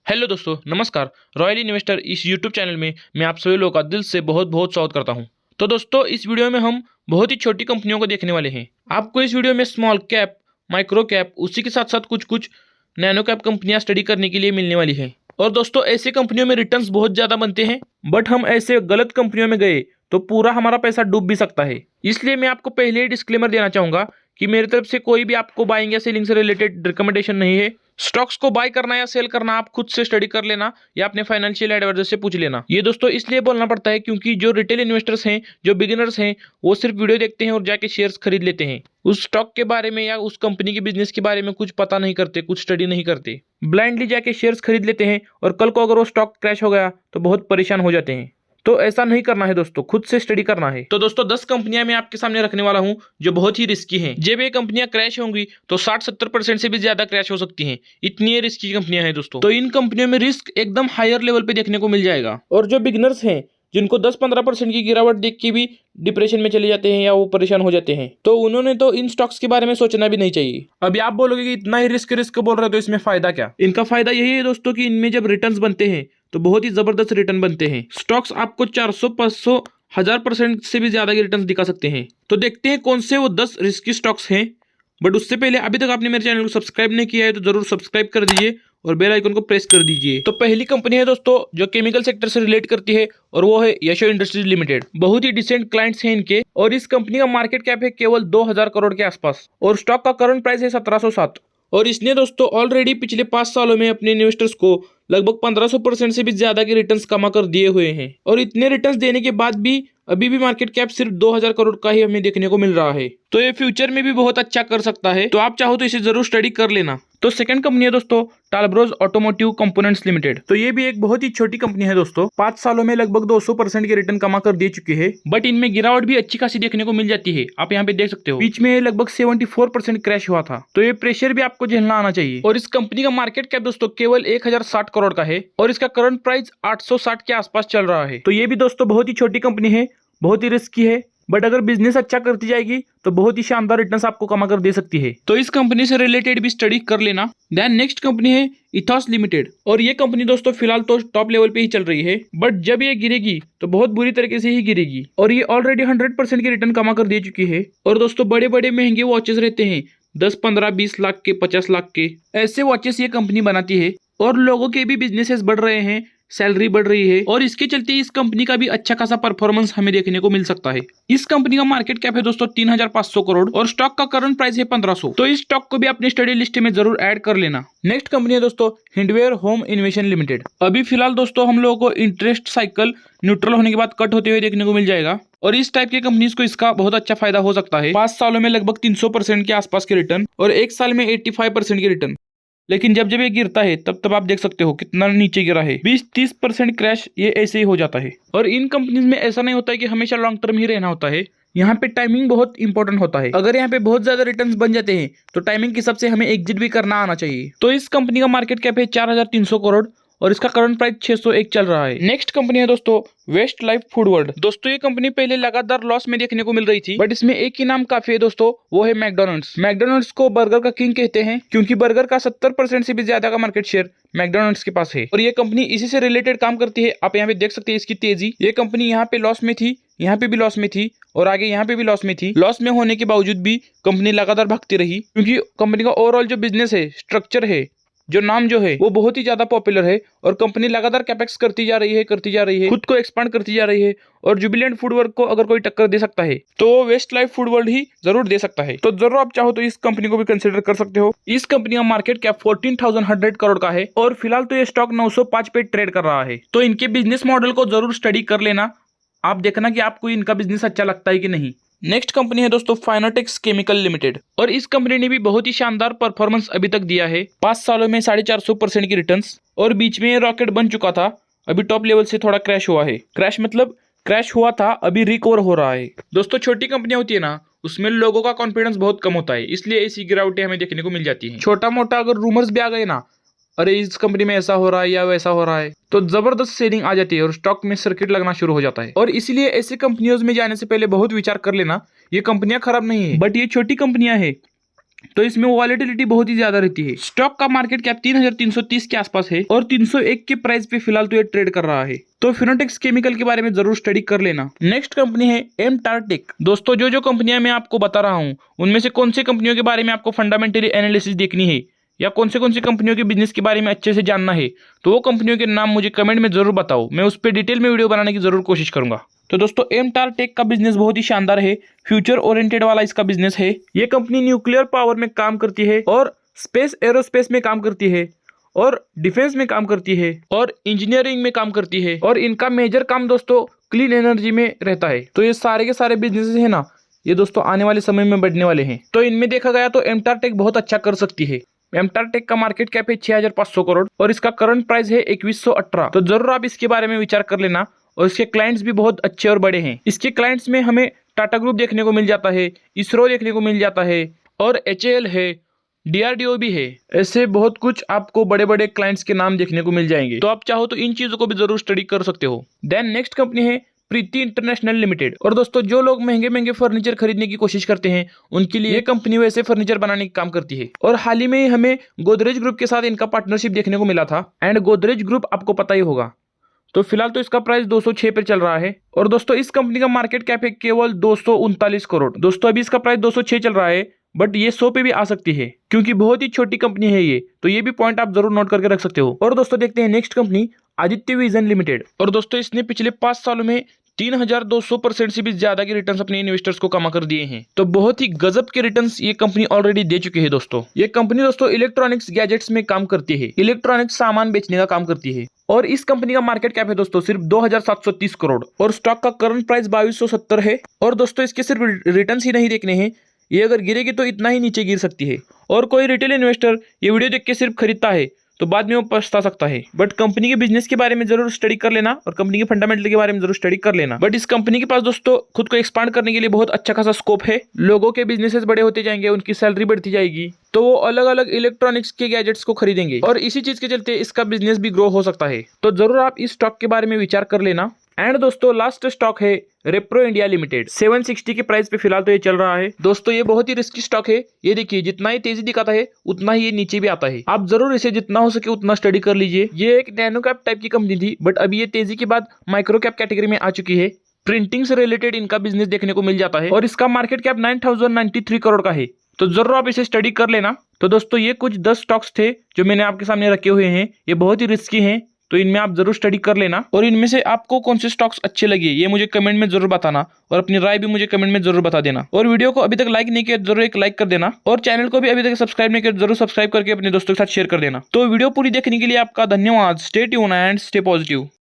Hello दोस्तों, नमस्कार। Royal investor इस यूट्यूब चैनल में मैं आप सभी लोगों का दिल से बहुत बहुत स्वागत करता हूं। तो दोस्तों, इस वीडियो में हम बहुत ही छोटी कंपनियों को देखने वाले हैं। आपको इस वीडियो में स्मॉल कैप, माइक्रो कैप, उसी के साथ साथ कुछ कुछ नैनो कैप कंपनियां स्टडी करने के लिए मिलने वाली है। और दोस्तों, ऐसी कंपनियों में रिटर्न्स बहुत ज़्यादा बनते हैं, बट हम ऐसे गलत कंपनियों में गए तो पूरा हमारा पैसा डूब भी सकता है। इसलिए मैं आपको पहले ही डिस्क्लेमर देना चाहूँगा कि मेरी तरफ से कोई भी आपको बाइंग या सेलिंग से रिलेटेड रिकमेंडेशन नहीं है। स्टॉक्स को बाय करना या सेल करना आप खुद से स्टडी कर लेना या अपने फाइनेंशियल एडवाइजर से पूछ लेना। ये दोस्तों इसलिए बोलना पड़ता है क्योंकि जो रिटेल इन्वेस्टर्स हैं, जो बिगिनर्स हैं, वो सिर्फ वीडियो देखते हैं और जाके शेयर्स खरीद लेते हैं। उस स्टॉक के बारे में या उस कंपनी के बिजनेस के बारे में कुछ पता नहीं करते, कुछ स्टडी नहीं करते, ब्लाइंडली जाके शेयर्स खरीद लेते हैं और कल को अगर वो स्टॉक क्रैश हो गया तो बहुत परेशान हो जाते हैं। तो ऐसा नहीं करना है दोस्तों, खुद से स्टडी करना है। तो दोस्तों 10 कंपनियां मैं आपके सामने रखने वाला हूं जो बहुत ही रिस्की हैं। जब ये कंपनियां क्रैश होंगी तो 60-70% से भी ज्यादा क्रैश हो सकती हैं। इतनी रिस्की कंपनियां हैं दोस्तों। तो इन कंपनियों में रिस्क एकदम हायर लेवल पे देखने को मिल जाएगा। और जो बिगिनर्स हैं, जिनको 10-15% की गिरावट देख के भी डिप्रेशन में चले जाते हैं या वो परेशान हो जाते हैं, तो उन्होंने तो इन स्टॉक्स के बारे में सोचना भी नहीं चाहिए। अभी आप बोलोगे कि इतना ही रिस्क बोल रहे हो तो इसमें फायदा क्या? इनका फायदा यही है दोस्तों कि इनमें जब रिटर्न्स बनते हैं तो बहुत ही जबरदस्त रिटर्न बनते हैं। स्टॉक्स आपको 400, 500, 1000% से भी ज्यादा के रिटर्न दिखा सकते हैं। तो देखते हैं कौन से वो 10 रिस्की स्टॉक्स हैं। बट उससे पहले अभी तक आपने मेरे चैनल को सब्सक्राइब नहीं किया है तो जरूर सब्सक्राइब कर दीजिए और बेल आइकन को प्रेस कर दीजिए। तो पहली कंपनी है दोस्तों जो केमिकल सेक्टर से रिलेट करती है और वो है यशो इंडस्ट्रीज लिमिटेड। बहुत ही डिसेंट क्लाइंट्स हैं इनके और इस कंपनी का मार्केट कैप है केवल 2000 करोड़ के आसपास और स्टॉक का करंट प्राइस है 1707। और इसने दोस्तों ऑलरेडी पिछले 5 सालों में अपने इन्वेस्टर्स को लगभग 1500% से भी ज्यादा के रिटर्न्स कमा कर दिए हुए हैं। और इतने रिटर्न्स देने के बाद भी अभी भी मार्केट कैप सिर्फ 2000 करोड़ का ही हमें देखने को मिल रहा है। तो ये फ्यूचर में भी बहुत अच्छा कर सकता है। तो आप चाहो तो इसे जरूर स्टडी कर लेना। तो सेकंड कंपनी है दोस्तों टालब्रोज ऑटोमोटिव कंपोनेंट्स लिमिटेड। तो ये भी एक बहुत ही छोटी कंपनी है दोस्तों। 5 सालों में लगभग 200% के रिटर्न कमा कर दे चुकी है, बट इनमें गिरावट भी अच्छी खासी देखने को मिल जाती है। आप यहाँ पे देख सकते हो बीच में लगभग 74% क्रैश हुआ था। तो ये प्रेशर भी आपको झेलना आना चाहिए। और इस कंपनी का मार्केट कैप दोस्तों केवल 1060 करोड़ का है और इसका करंट प्राइस 860 के आसपास चल रहा है। तो ये भी दोस्तों बहुत ही छोटी कंपनी है, बहुत ही रिस्की है, बट अगर बिजनेस अच्छा करती जाएगी तो बहुत ही शानदार रिटर्न्स आपको कमा कर दे सकती है। तो इस कंपनी से रिलेटेड भी स्टडी कर लेना। देन नेक्स्ट कंपनी है इथॉस लिमिटेड और ये कंपनी दोस्तों फिलहाल तो टॉप लेवल पे ही चल रही है, बट जब ये गिरेगी तो बहुत बुरी तरीके से ही गिरेगी। और ये ऑलरेडी 100% के रिटर्न कमा कर दे चुकी है। और दोस्तों बड़े बड़े महंगे वॉचेस रहते हैं 10, 15, 20 लाख के, 50 लाख के, ऐसे वॉचेस ये कंपनी बनाती है। और लोगों के भी बिजनेसेस बढ़ रहे हैं, सैलरी बढ़ रही है और इसके चलते इस कंपनी का भी अच्छा खासा परफॉर्मेंस हमें देखने को मिल सकता है। इस कंपनी का मार्केट कैप है दोस्तों 3500 करोड़ और स्टॉक का करंट प्राइस है 1500। तो इस स्टॉक को भी अपनी स्टडी लिस्ट में जरूर ऐड कर लेना। नेक्स्ट कंपनी है दोस्तों हिंडवेयर होम इन्वेशन लिमिटेड। अभी फिलहाल दोस्तों हम लोगों को इंटरेस्ट साइकिल न्यूट्रल होने के बाद कट होते हुए देखने को मिल जाएगा और इस टाइप की कंपनीज को इसका बहुत अच्छा फायदा हो सकता है। 5 सालों में लगभग 300% के आसपास के रिटर्न और 1 साल में 85% के रिटर्न। लेकिन जब जब ये गिरता है तब आप देख सकते हो कितना नीचे गिरा है। 20-30% क्रैश ये ऐसे ही हो जाता है। और इन कंपनीज में ऐसा नहीं होता है कि हमेशा लॉन्ग टर्म ही रहना होता है। यहाँ पे टाइमिंग बहुत इंपॉर्टेंट होता है। अगर यहाँ पे बहुत ज्यादा रिटर्न्स बन जाते हैं तो टाइमिंग के हिसाब से हमें एग्जिट भी करना आना चाहिए। तो इस कंपनी का मार्केट कैप है 4300 करोड़ और इसका करंट प्राइस 601 चल रहा है। नेक्स्ट कंपनी है दोस्तों वेस्ट लाइफ फूड वर्ल्ड। दोस्तों ये कंपनी पहले लगातार लॉस में देखने को मिल रही थी, बट इसमें एक ही नाम काफी है दोस्तों, वो है मैकडोनल्ड्स। मैकडोनल्ड्स को बर्गर का किंग कहते हैं क्योंकि बर्गर का 70% से भी ज्यादा का मार्केट शेयर मैकडोनल्ड्स के पास है। और ये कंपनी इसी से रिलेटेड काम करती है। आप यहाँ पे देख सकते हैं इसकी तेजी। ये कंपनी यहाँ पे लॉस में थी, यहाँ पे भी लॉस में थी और आगे यहाँ पे भी लॉस में थी। लॉस में होने के बावजूद भी कंपनी लगातार भागती रही क्योंकि कंपनी का ओवरऑल जो बिजनेस है, स्ट्रक्चर है, जो नाम जो है वो बहुत ही ज्यादा पॉपुलर है और कंपनी लगातार कैपेक्स करती जा रही है, खुद को एक्सपांड करती जा रही है। और जुबिलेंट फूड वर्क को अगर कोई टक्कर दे सकता है तो वेस्ट लाइफ फूड वर्ल्ड ही जरूर दे सकता है। तो जरूर आप चाहो तो इस कंपनी को भी कंसिडर कर सकते हो। इस कंपनी का मार्केट कैप 14,100 करोड़ का है और फिलहाल तो ये स्टॉक 905 पे ट्रेड कर रहा है। तो इनके बिजनेस मॉडल को जरूर स्टडी कर लेना। आप देखना कि आपको इनका बिजनेस अच्छा लगता है कि नहीं। नेक्स्ट कंपनी है दोस्तों फाइनाटेक्स केमिकल लिमिटेड और इस कंपनी ने भी बहुत ही शानदार परफॉर्मेंस अभी तक दिया है। 5 सालों में 450% की रिटर्न्स और बीच में रॉकेट बन चुका था, अभी टॉप लेवल से थोड़ा क्रैश हुआ है। क्रैश मतलब क्रैश हुआ था, अभी रिकवर हो रहा है। दोस्तों छोटी कंपनियां होती है ना, उसमें लोगों का कॉन्फिडेंस बहुत कम होता है, इसलिए ऐसी गिरावटें हमें देखने को मिल जाती है। छोटा मोटा अगर रूमर्स भी आ गए ना, अरे इस कंपनी में ऐसा हो रहा है या वैसा हो रहा है, तो जबरदस्त सेलिंग आ जाती है और स्टॉक में सर्किट लगना शुरू हो जाता है। और इसीलिए ऐसी कंपनियों में जाने से पहले बहुत विचार कर लेना। ये कंपनियां खराब नहीं है, बट ये छोटी कंपनियां हैं तो इसमें वॉलेटिलिटी बहुत ही ज्यादा रहती है। स्टॉक का मार्केट कैप 3330 के आसपास है और 301 के प्राइस पे फिलहाल तो ये ट्रेड कर रहा है। तो फिनोटेक्स केमिकल के बारे में जरूर स्टडी कर लेना। नेक्स्ट कंपनी है एमटार टेक। दोस्तों जो कंपनियां मैं आपको बता रहा हूं उनमें से कौन सी कंपनियों के बारे में आपको फंडामेंटली एनालिसिस देखनी है या कौन सी कंपनियों के बिजनेस के बारे में अच्छे से जानना है, तो वो कंपनियों के नाम मुझे कमेंट में जरूर बताओ। मैं उस पर डिटेल में वीडियो बनाने की जरूर कोशिश करूंगा। तो दोस्तों एमटार टेक का बिजनेस बहुत ही शानदार है, फ्यूचर ओरिएंटेड वाला इसका बिजनेस है। ये कंपनी न्यूक्लियर पावर में काम करती है और स्पेस एरोस्पेस में काम करती है और डिफेंस में काम करती है और इंजीनियरिंग में काम करती है और इनका मेजर काम दोस्तों क्लीन एनर्जी में रहता है। तो ये सारे के सारे बिजनेस है ना, ये दोस्तों आने वाले समय में बढ़ने वाले हैं। तो इनमें देखा गया तो एमटार टेक बहुत अच्छा कर सकती है। एमटार टेक का मार्केट कैप है 6500 करोड़ और इसका करंट प्राइस है 2118। तो जरूर आप इसके बारे में विचार कर लेना। और इसके क्लाइंट्स भी बहुत अच्छे और बड़े हैं। इसके क्लाइंट्स में हमें टाटा ग्रुप देखने को मिल जाता है, इसरो देखने को मिल जाता है और HAL है, DRDO भी है। ऐसे बहुत कुछ आपको बड़े बड़े क्लाइंट्स के नाम देखने को मिल जाएंगे। तो आप चाहो तो इन चीजों को भी जरूर स्टडी कर सकते हो। देन नेक्स्ट कंपनी है प्रीति इंटरनेशनल लिमिटेड। और दोस्तों जो लोग महंगे महंगे फर्नीचर खरीदने की कोशिश करते हैं उनके लिए ये कंपनी वैसे फर्नीचर बनाने का काम करती है। और हाल ही में हमें गोदरेज ग्रुप के साथ इनका पार्टनरशिप देखने को मिला था एंड गोदरेज ग्रुप आपको पता ही होगा। तो फिलहाल तो इसका प्राइस 206 पे चल रहा है। और दोस्तों इस कंपनी का मार्केट कैप है केवल 239 करोड़। दोस्तों अभी इसका प्राइस 206 चल रहा है, बट ये 100 पे भी आ सकती है क्योंकि बहुत ही छोटी कंपनी है ये। तो ये भी पॉइंट आप जरूर नोट करके रख सकते हो। और दोस्तों देखते हैं next company Aditya vision limited. और दोस्तों इसने पिछले 5 सालों में 3200% से भी ज्यादा के रिटर्न्स अपने इन्वेस्टर्स को कमा कर दिए हैं। तो बहुत ही गजब के रिटर्न्स ये कंपनी ऑलरेडी दे चुकी है दोस्तों। ये कंपनी दोस्तों इलेक्ट्रॉनिक्स गैजेट्स में काम करती है, इलेक्ट्रॉनिक्स सामान बेचने का काम करती है। और इस कंपनी का मार्केट कैप है दोस्तों सिर्फ 2730 करोड़ और स्टॉक का करंट प्राइस 2270 है। और दोस्तों इसके सिर्फ रिटर्न्स ही नहीं देखने हैं, ये अगर गिरेगी तो इतना ही नीचे गिर सकती है। और कोई रिटेल इन्वेस्टर ये वीडियो देख के सिर्फ खरीदता है तो बाद में वो पछता सकता है। बट कंपनी के बिजनेस के बारे में जरूर स्टडी कर लेना और कंपनी के फंडामेंटल के बारे में जरूर स्टडी कर लेना। बट इस कंपनी के पास दोस्तों खुद को एक्सपांड करने के लिए बहुत अच्छा खासा स्कोप है। लोगों के बिजनेसेस बड़े होते जाएंगे, उनकी सैलरी बढ़ती जाएगी, तो वो अलग अलग इलेक्ट्रॉनिक्स के गैजेट्स को खरीदेंगे और इसी चीज के चलते इसका बिजनेस भी ग्रो हो सकता है। तो जरूर आप इस स्टॉक के बारे में विचार कर लेना। एंड दोस्तों लास्ट स्टॉक है रेप्रो इंडिया लिमिटेड। 760 के प्राइस पे फिलहाल तो ये चल रहा है। दोस्तों ये बहुत ही रिस्की स्टॉक है। ये देखिए जितना ही तेजी दिखाता है उतना ही ये नीचे भी आता है। आप जरूर इसे जितना हो सके उतना स्टडी कर लीजिए। ये एक नैनो कैप टाइप की कंपनी थी, बट अभी ये तेजी के बाद माइक्रो कैप कैटेगरी में आ चुकी है। प्रिंटिंग से रिलेटेड इनका बिजनेस देखने को मिल जाता है और इसका मार्केट कैप 9093 करोड़ का है। तो जरूर आप इसे स्टडी कर लेना। तो दोस्तों ये कुछ 10 स्टॉक्स थे जो मैंने आपके सामने रखे हुए हैं। ये बहुत ही रिस्की हैं, तो इनमें आप जरूर स्टडी कर लेना। और इनमें से आपको कौन से स्टॉक्स अच्छे लगे ये मुझे कमेंट में जरूर बताना और अपनी राय भी मुझे कमेंट में जरूर बता देना। और वीडियो को अभी तक लाइक नहीं किया जरूर एक लाइक कर देना और चैनल को भी अभी तक सब्सक्राइब नहीं किया जरूर सब्सक्राइब करके अपने दोस्तों के साथ शेयर कर देना। तो वीडियो पूरी देखने के लिए आपका धन्यवाद। Stay tune and stay positive.